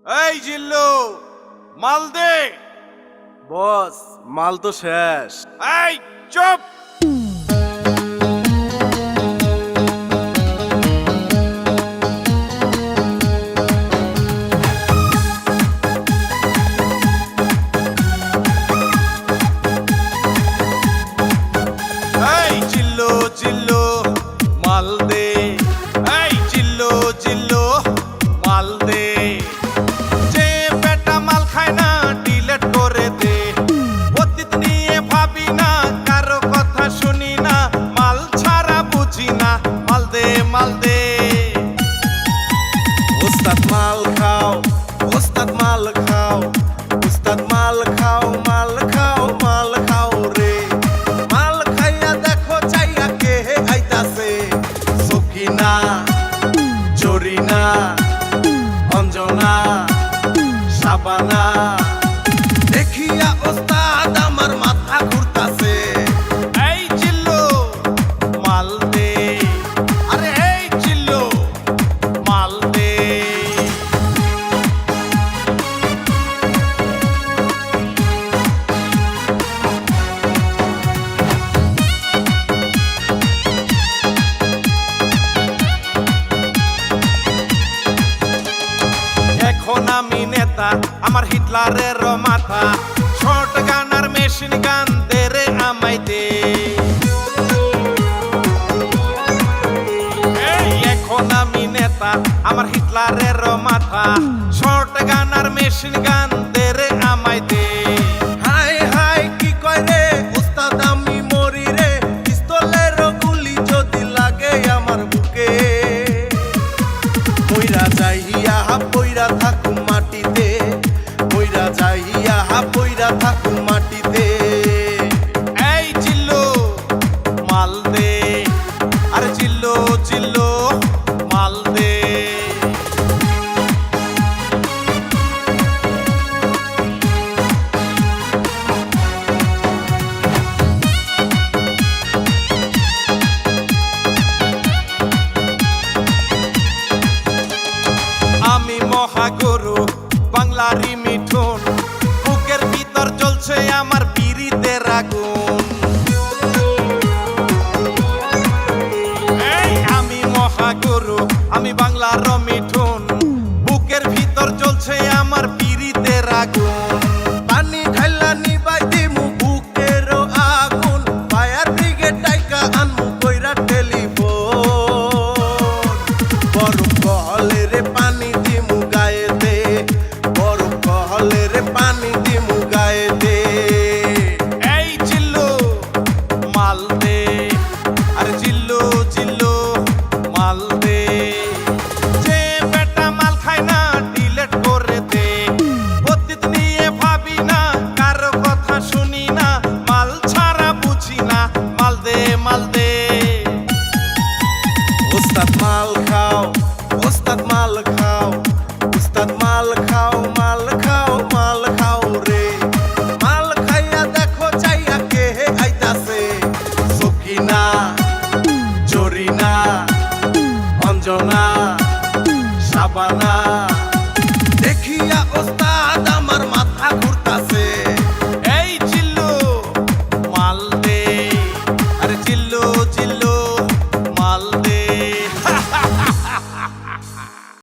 এই জিল্লু, মাল দে। বস, মাল তো শেষ। এই চুপ। এই জিল্লু জিল্লু, মাল দে। এই জিল্লু জিল্লু, মাল দে। যে বেটা মাল খায় না ডিলেট করে দে। অতীত নিয়ে ভাবি না, কারো কথা শুনি না, মাল ছাড়া বুঝি না, মাল দে মাল দে। ওস্তাদ মাল খাও, ওস্তাদ মাল খাও, ওস্তাদ মাল খাও, মাল খাও, মাল খাও রে। মাল খাইয়া দেখো চাইয়া কে আইতাছে। সকিনা, জরিনা, অঞ্জনা, শাবানা। দেখিয়া ওস্তাদ আমার মাথা ঘুরতাছে। এই জিল্লু, মাল দে। আরে এই জিল্লু, মাল দে। এখন আমি নেতা, আমার হিটলারের মাথা। শর্ট গান আর মেশিন গান দে রে আমায় দে। এই এখন আমি নেতা, আমার হিটলারের মাথা। শর্ট গান আর মেশিন গান দে রে আমায় দে। হাই হাই কি কয় রে ওস্তাদ, আমি মরি রে। পিস্তলের গুলি যদি লাগে আমার বুকে। পইরা যাইয়া পইরা থাকু মাটিতে, পইরা যাইয়া পইরা থাকু মাটিতে। এই জিল্লু, মাল দে। আরে জিল্লু জিল্লু, মাল দে। আমি মহাগুরু, বাংলারই মিঠুন। বুকের ভিতর জ্বলছে আমার পীড়িতের আগুন। এই আমি মহাগুরু, আমি বাংলার মিঠুন। বুকের ভিতর জ্বলছে আমার পীড়িতের আগুন। পানি ঢাইলা নিবাই দিমু বুকের আগুন। ফায়ার ব্রিগেড ডাইকা আনমু কইরা টেলিফোন। বরফ কহলে রে পানি দিমু গায়েতে, বরফ কহলে রে পানি দিমু গায়েতে। এই জিল্লু, মাল দে। আরে জিল্লু জিল্লু, মাল দে। যে বেটা মাল খায় না ডিলেট করে দে। অতীত নিয়ে ভাবি না, কারো কথা শুনি না, মাল ছাড়া বুঝি না, মাল দে মাল দে। ওস্তাদ মাল খাও, ওস্তাদ মাল খাও, ওস্তাদ মাল খাও, মাল খাও, মাল খাও রে। মাল খাইয়া দেখো চাইয়া কে আইতাছে। সকিনা, জরিনা, অঞ্জনা, শাবানা।